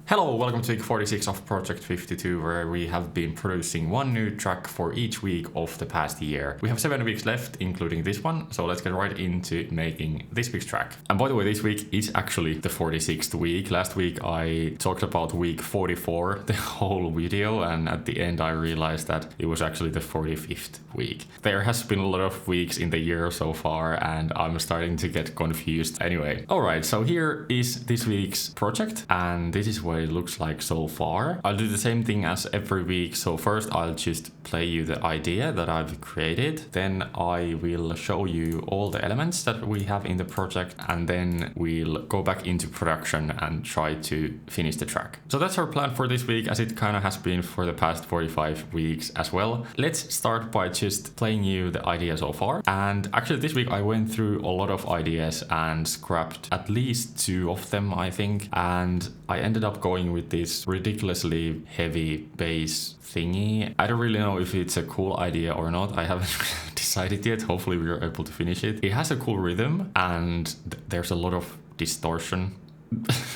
Hello, welcome to week 46 of Project 52, where we have been producing one new track for each week of the past year. We have 7 weeks left, including this one, so let's get right into making this week's track. And by the way, this week is actually the 46th week. Last week I talked about week 44, the whole video, and at the end I realized that it was actually the 45th week. There has been a lot of weeks in the year so far, and I'm starting to get confused. Anyway, alright, so here is this week's project, and this is what it looks like so far. I'll do the same thing as every week. So first I'll just play you the idea that I've created. Then I will show you all the elements that we have in the project, and then we'll go back into production and try to finish the track. So that's our plan for this week, as it kind of has been for the past 45 weeks as well. Let's start by just playing you the idea so far. And actually this week I went through a lot of ideas and scrapped at least 2 of them, I think, and I ended up going with this ridiculously heavy bass thingy. I don't really know if it's a cool idea or not. I haven't decided yet. Hopefully we are able to finish it. It has a cool rhythm and there's a lot of distortion.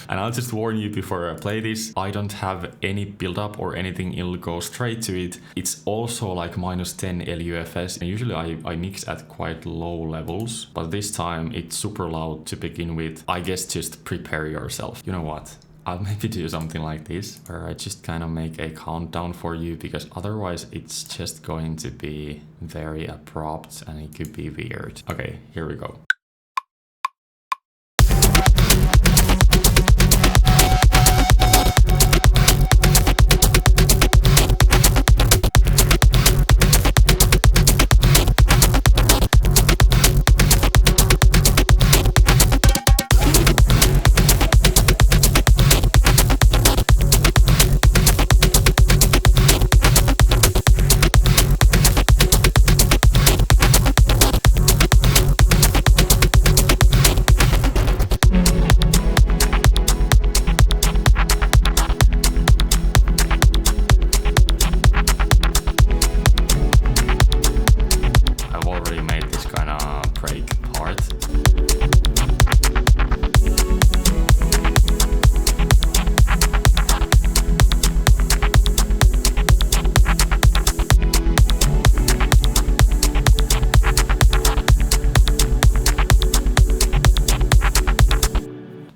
And I'll just warn you before I play this, I don't have any build-up or anything, it'll go straight to it. It's also like -10 LUFS, and usually I mix at quite low levels, but this time it's super loud to begin with. I guess just prepare yourself. You know what? I'll maybe do something like this, where I just kind of make a countdown for you, because otherwise it's just going to be very abrupt and it could be weird. Okay, here we go.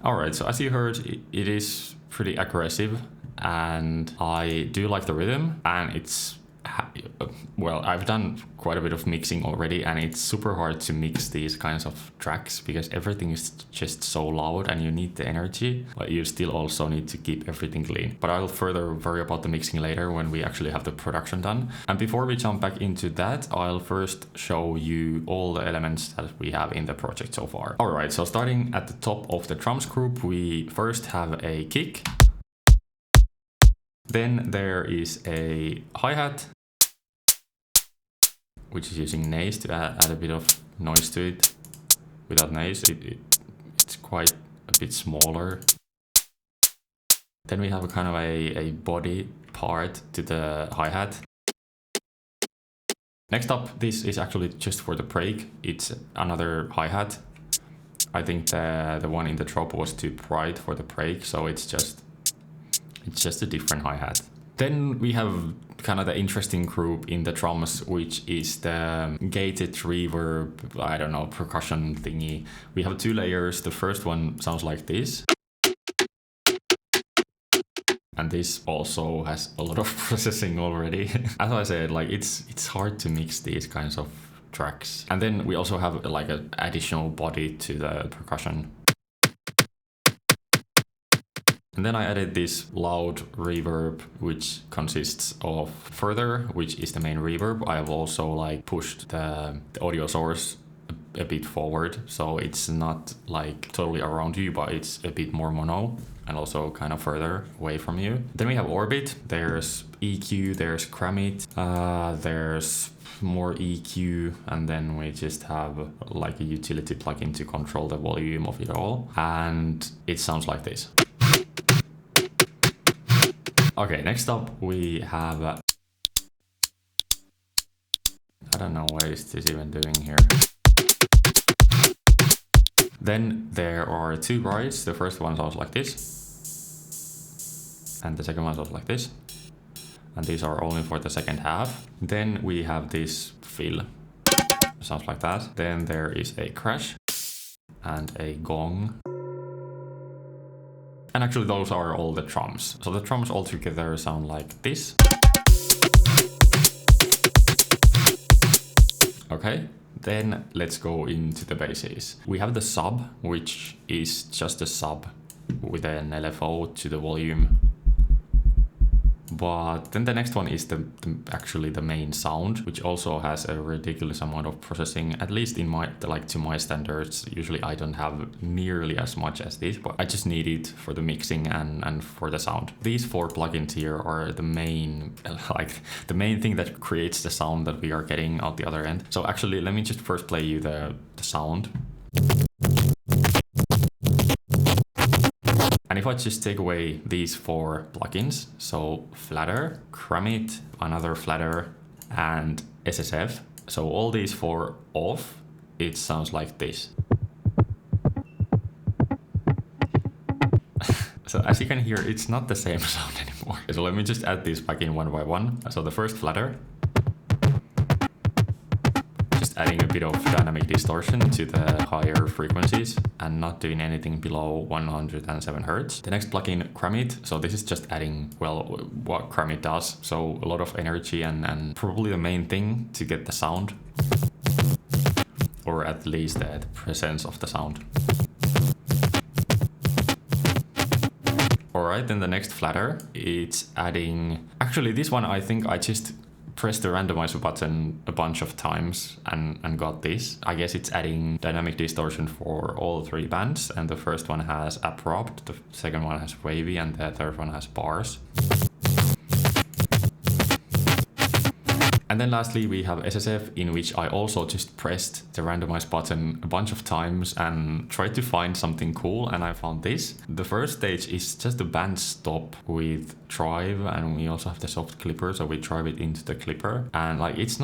Alright, so as you heard, it is pretty aggressive, and I do like the rhythm, and it's, well, I've done quite a bit of mixing already, and it's super hard to mix these kinds of tracks because everything is just so loud and you need the energy, but you still also need to keep everything clean. But I'll further worry about the mixing later when we actually have the production done. And before we jump back into that, I'll first show you all the elements that we have in the project so far. Alright, so starting at the top of the drums group, we first have a kick. Then there is a hi-hat, which is using Naze to add a bit of noise to it. Without Naze, it's quite a bit smaller. Then we have a kind of a body part to the hi-hat. Next up, this is actually just for the break. It's another hi-hat. I think the one in the drop was too bright for the break, so it's just a different hi-hat. Then we have kind of the interesting group in the drums, which is the gated reverb, I don't know, percussion thingy. We have 2 layers. The first one sounds like this. And this also has a lot of processing already. As I said, like it's hard to mix these kinds of tracks. And then we also have like an additional body to the percussion. And then I added this loud reverb, which consists of further, which is the main reverb. I have also like pushed the audio source a bit forward, so it's not like totally around you, but it's a bit more mono and also kind of further away from you. Then we have Orbit, there's EQ, there's Cramit, there's more EQ, and then we just have like a utility plugin to control the volume of it all, and it sounds like this. Okay, next up we have I don't know what is this even doing here. Then there are 2 rides. The first one sounds like this. And the second one sounds like this. And these are only for the second half. Then we have this fill. Sounds like that. Then there is a crash and a gong. And actually those are all the drums. So the drums all together sound like this. Okay, then let's go into the basses. We have the sub, which is just a sub with an LFO to the volume. But then the next one is actually the main sound, which also has a ridiculous amount of processing, at least in my, like to my standards. Usually I don't have nearly as much as this, but I just need it for the mixing and for the sound. These 4 plugins here are the main, like the main thing that creates the sound that we are getting out the other end. So actually, let me just first play you the sound. And if I just take away these 4 plugins, so Flatter, Cramit, another Flatter, and SSF, so all these 4 off, it sounds like this. So as you can hear, it's not the same sound anymore. So let me just add these back in one by one. So the first Flatter, adding a bit of dynamic distortion to the higher frequencies and not doing anything below 107 Hz. The next plugin, Cramit. So this is just adding, well, what Cramit does. So a lot of energy and probably the main thing to get the sound, or at least the presence of the sound. All right, then the next Flatter, it's adding, actually this one, I think I just pressed the randomizer button a bunch of times and got this. I guess it's adding dynamic distortion for all 3 bands, and the first one has abrupt, the second one has wavy, and the third one has bars. And then lastly, we have SSF, in which I also just pressed the randomize button a bunch of times and tried to find something cool, and I found this. The first stage is just a band stop with drive, and we also have the soft clipper, so we drive it into the clipper, and like it's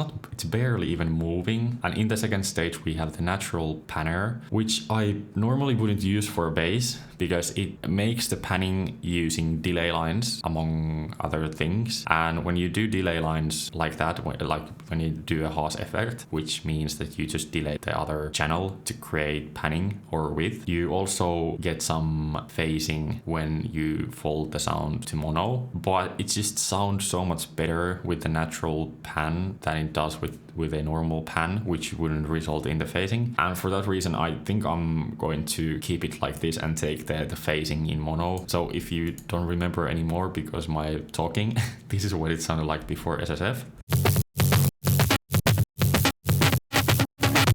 barely even moving. And in the second stage, we have the natural panner, which I normally wouldn't use for a bass because it makes the panning using delay lines, among other things. And when you do delay lines like that, like when you do a Haas effect, which means that you just delay the other channel to create panning or width, you also get some phasing when you fold the sound to mono, but it just sounds so much better with the natural pan than it does with a normal pan, which wouldn't result in the phasing. And for that reason, I think I'm going to keep it like this and take the phasing in mono. So if you don't remember anymore because my talking, this is what it sounded like before SSF.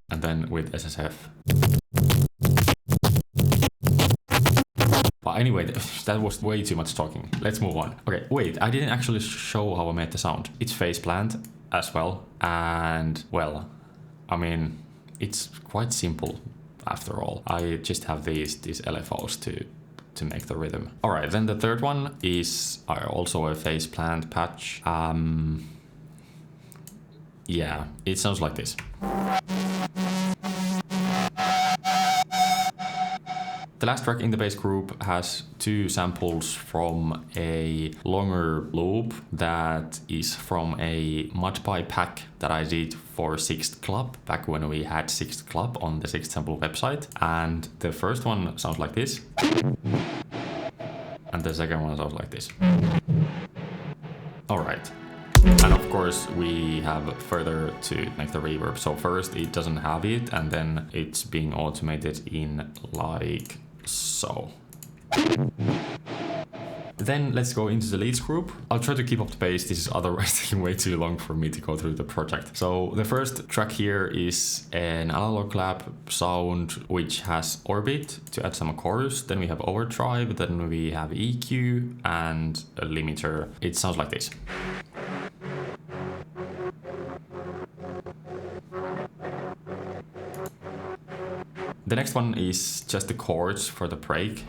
And then with SSF. But anyway, that was way too much talking. Let's move on. Okay, wait, I didn't actually show how I made the sound. It's phase plant as well. And well, I mean, it's quite simple after all. I just have these LFOs to make the rhythm. All right, then the third one is also a phase plant patch. Yeah, it sounds like this. The last track in the bass group has 2 samples from a longer loop that is from a Mudpie pack that I did for Sixth Club, back when we had Sixth Club on the Sixth Sample website. And the first one sounds like this. And the second one sounds like this. All right. And of course, we have further to make the reverb. So first it doesn't have it, and then it's being automated in like so. Then let's go into the leads group. I'll try to keep up the pace. This is otherwise taking way too long for me to go through the project. So the first track here is an analog lab sound, which has Orbit to add some chorus. Then we have overdrive. Then we have EQ and a limiter. It sounds like this. The next one is just the chords for the break.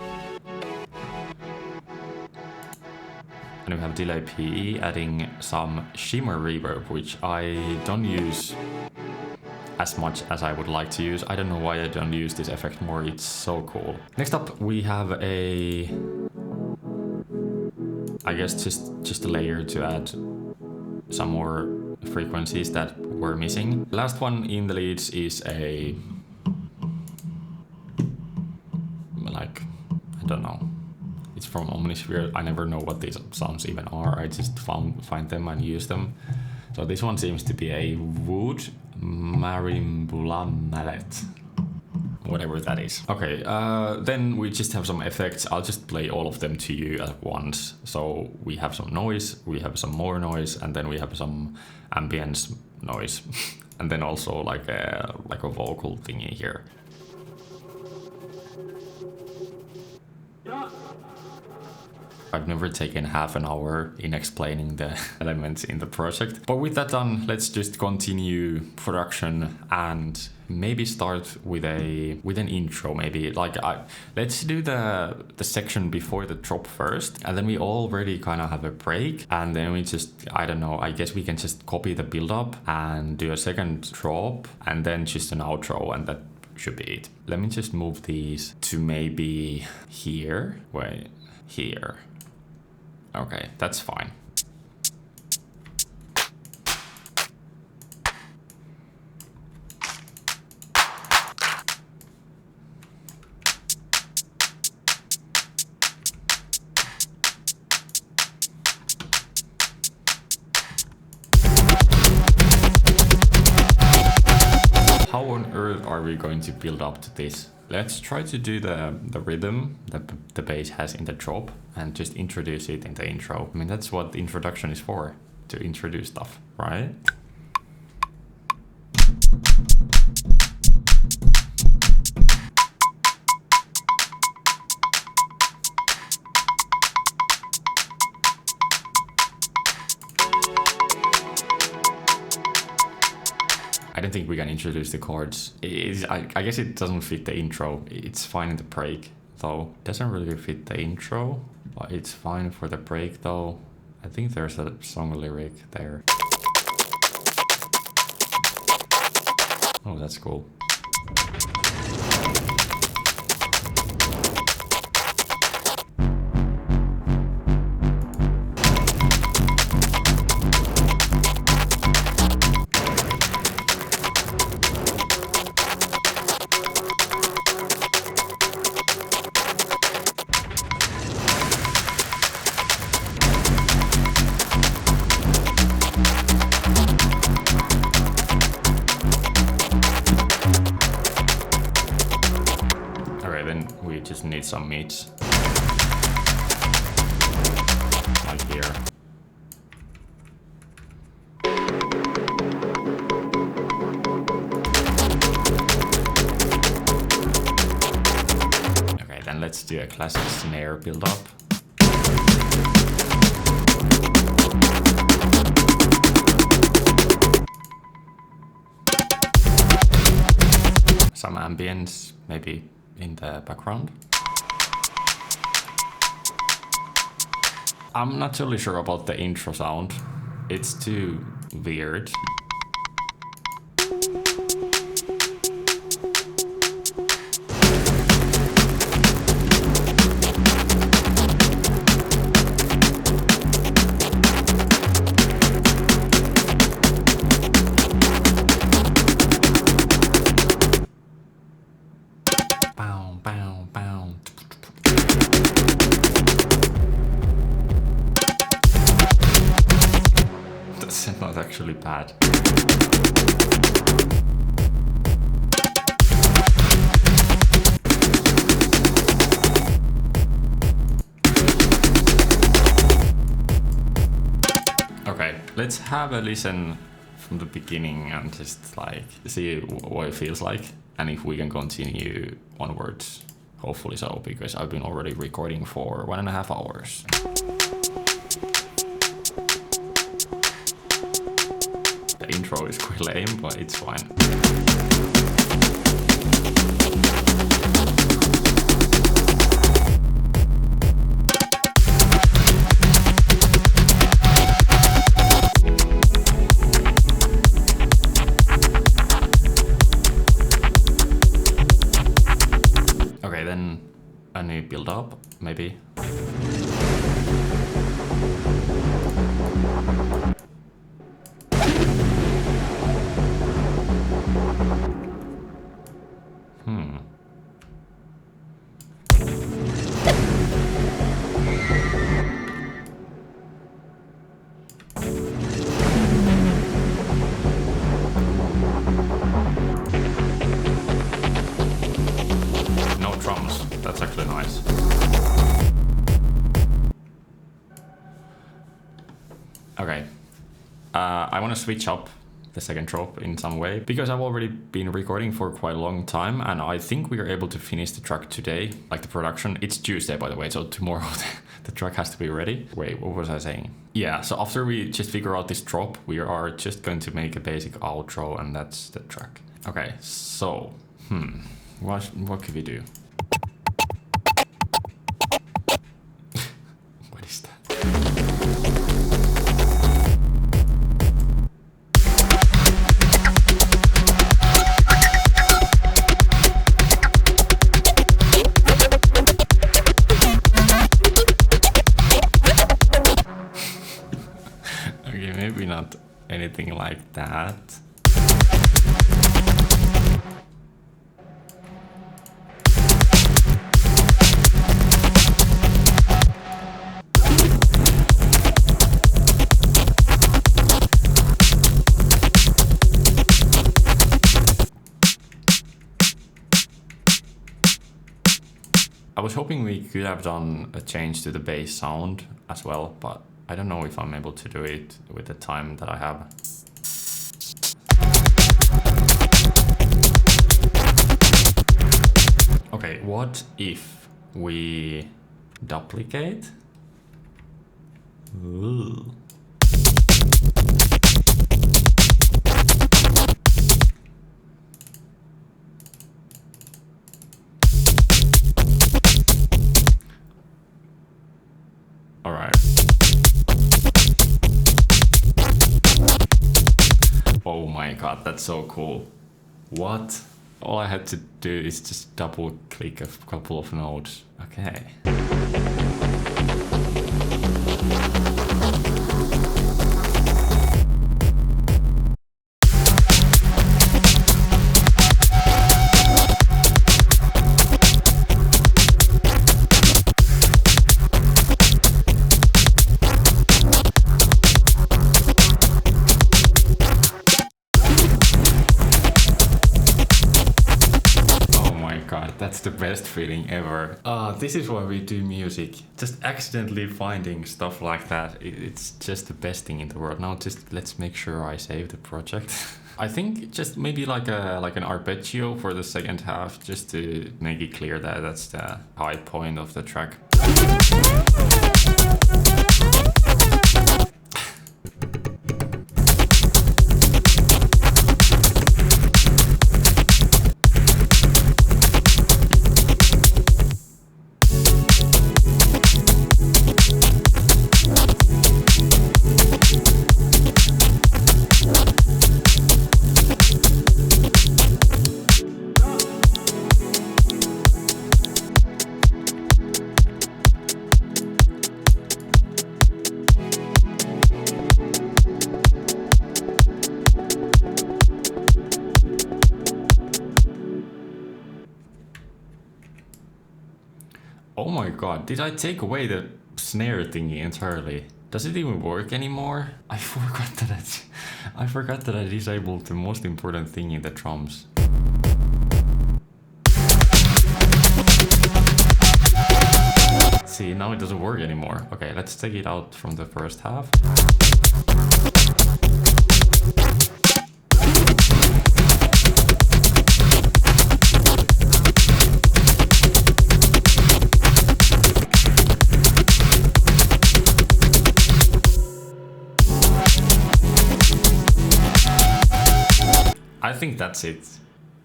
And we have delay PE adding some shimmer reverb, which I don't use as much as I would like to use. I don't know why I don't use this effect more, it's so cool. Next up we have a I guess just a layer to add some more frequencies that were missing. Last one in the leads is a, like, I don't know. It's from Omnisphere. I never know what these sounds even are. I just find them and use them. So this one seems to be a wood marimbula mallet, whatever that is. Okay, then we just have some effects. I'll just play all of them to you at once. So we have some noise, we have some more noise, and then we have some ambience noise, and then also like a vocal thingy here. I've never taken half an hour in explaining the elements in the project. But with that done, let's just continue production and maybe start with an intro. Maybe like let's do the section before the drop first, and then we already kind of have a break, and then we just, I don't know, I guess we can just copy the build up and do a second drop and then just an outro, and that should be it. Let me just move these to maybe here. Wait, here. Okay, that's fine. How on earth are we going to build up to this? Let's try to do the rhythm that the bass has in the drop and just introduce it in the intro. I mean, that's what the introduction is for, to introduce stuff, right? I don't think we can introduce the chords. I guess it doesn't fit the intro. It's fine in the break, though. Doesn't really fit the intro, but it's fine for the break, though. I think there's a song lyric there. Oh, that's cool. Need some meats like here. Okay, then let's do a classic snare build up. Some ambience maybe in the background. I'm not totally sure about the intro sound. It's too weird. Not actually bad. Okay, let's have a listen from the beginning and just like see what it feels like, and if we can continue onwards. Hopefully so, because I've been already recording for 1.5 hours. The intro is quite lame, but it's fine. Okay, then a new build up, maybe. Okay. I want to switch up the second drop in some way because I've already been recording for quite a long time and I think we are able to finish the track today, like the production. It's Tuesday, by the way, so tomorrow the track has to be ready. Wait, what was I saying? Yeah, so after we just figure out this drop, we are just going to make a basic outro and that's the track. Okay, so, what could we do? What is that? Okay, maybe not anything like that. I was hoping we could have done a change to the bass sound as well, but I don't know if I'm able to do it with the time that I have. Okay, what if we duplicate? Ooh. All right. Oh my god, that's so cool. What? All I had to do is just double click a couple of notes. Okay. That's the best feeling ever. This is why we do music. Just accidentally finding stuff like that, it's just the best thing in the world. Now just let's make sure I save the project. I think just maybe like an arpeggio for the second half, just to make it clear that that's the high point of the track. Oh my god, did I take away the snare thingy entirely? Does it even work anymore? I forgot that I disabled the most important thing in the drums. See, now it doesn't work anymore. Okay, let's take it out from the first half. I think that's it.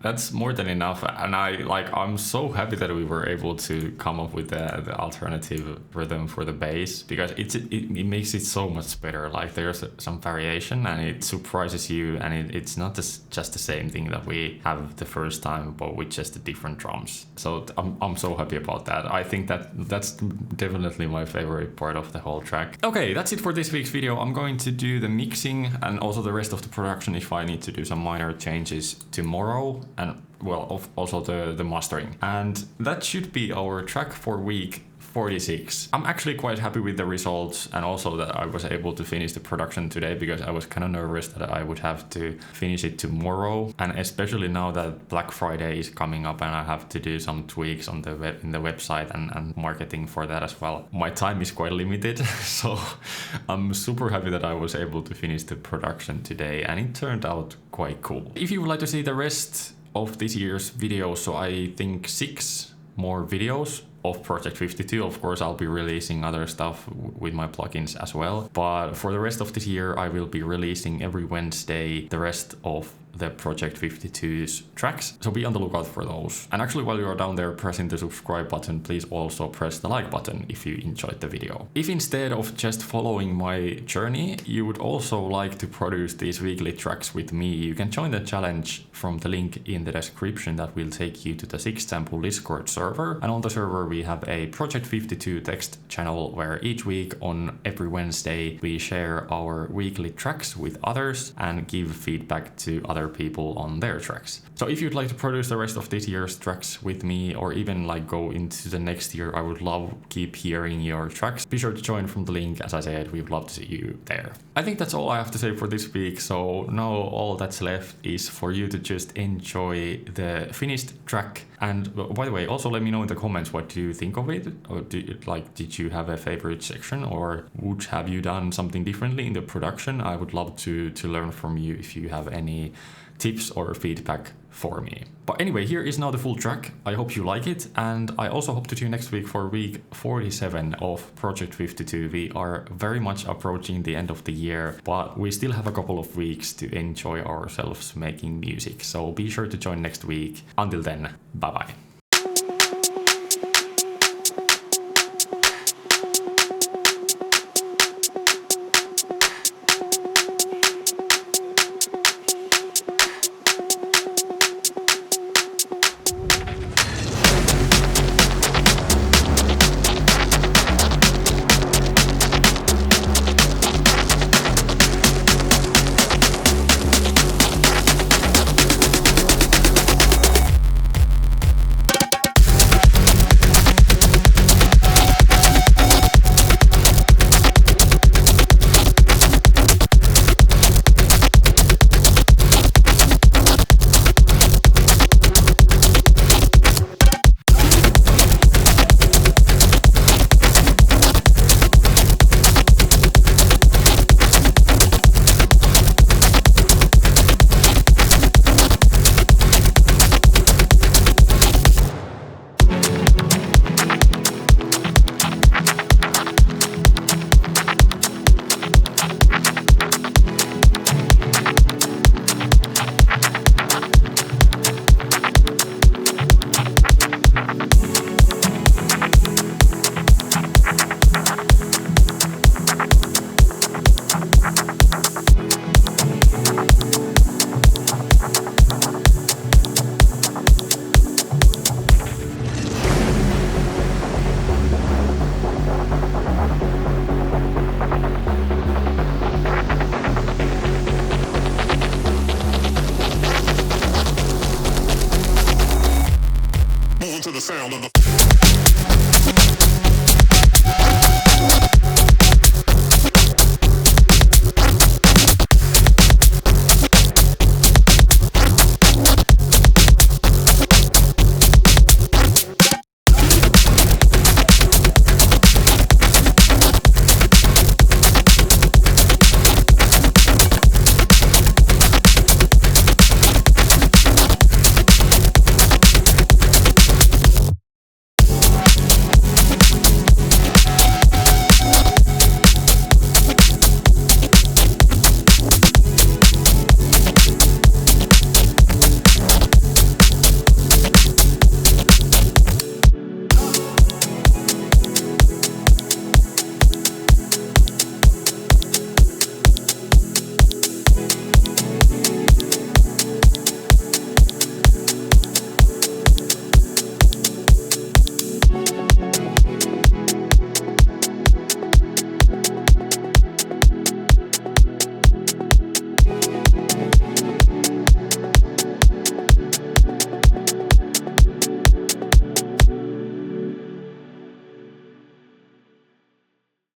That's more than enough, and I'm so happy that we were able to come up with the alternative rhythm for the bass, because it makes it so much better. Like there's some variation and it surprises you, and it's not just the same thing that we have the first time, but with just the different drums. So I'm so happy about that. I think that's definitely my favorite part of the whole track. Okay, that's it for this week's video. I'm going to do the mixing and also the rest of the production if I need to do some minor changes tomorrow, and well, also the mastering. And that should be our track for week 46. I'm actually quite happy with the results, and also that I was able to finish the production today, because I was kind of nervous that I would have to finish it tomorrow, and especially now that Black Friday is coming up and I have to do some tweaks on the website and marketing for that as well. My time is quite limited, so I'm super happy that I was able to finish the production today, and it turned out quite cool. If you would like to see the rest of this year's videos, so I think 6 more videos of Project 52. Of course, I'll be releasing other stuff with my plugins as well. But for the rest of this year, I will be releasing every Wednesday the rest of the Project 52's tracks. So be on the lookout for those. And actually, while you are down there pressing the subscribe button, please also press the like button if you enjoyed the video. If instead of just following my journey, you would also like to produce these weekly tracks with me, you can join the challenge from the link in the description that will take you to the 6sample Discord server. And on the server, we have a Project 52 text channel where each week on every Wednesday, we share our weekly tracks with others and give feedback to other people on their tracks. So if you'd like to produce the rest of this year's tracks with me, or even like go into the next year, I would love keep hearing your tracks. Be sure to join from the link. As I said, we'd love to see you there. I think that's all I have to say for this week. So now all that's left is for you to just enjoy the finished track. And by the way, also let me know in the comments what do you think of it, or did you have a favorite section, or would have you done something differently in the production? I would love to learn from you if you have any tips or feedback for me. But anyway, here is now the full track. I hope you like it, and I also hope to see you next week for week 47 of Project 52. We are very much approaching the end of the year, but we still have a couple of weeks to enjoy ourselves making music. So be sure to join next week. Until then, bye bye.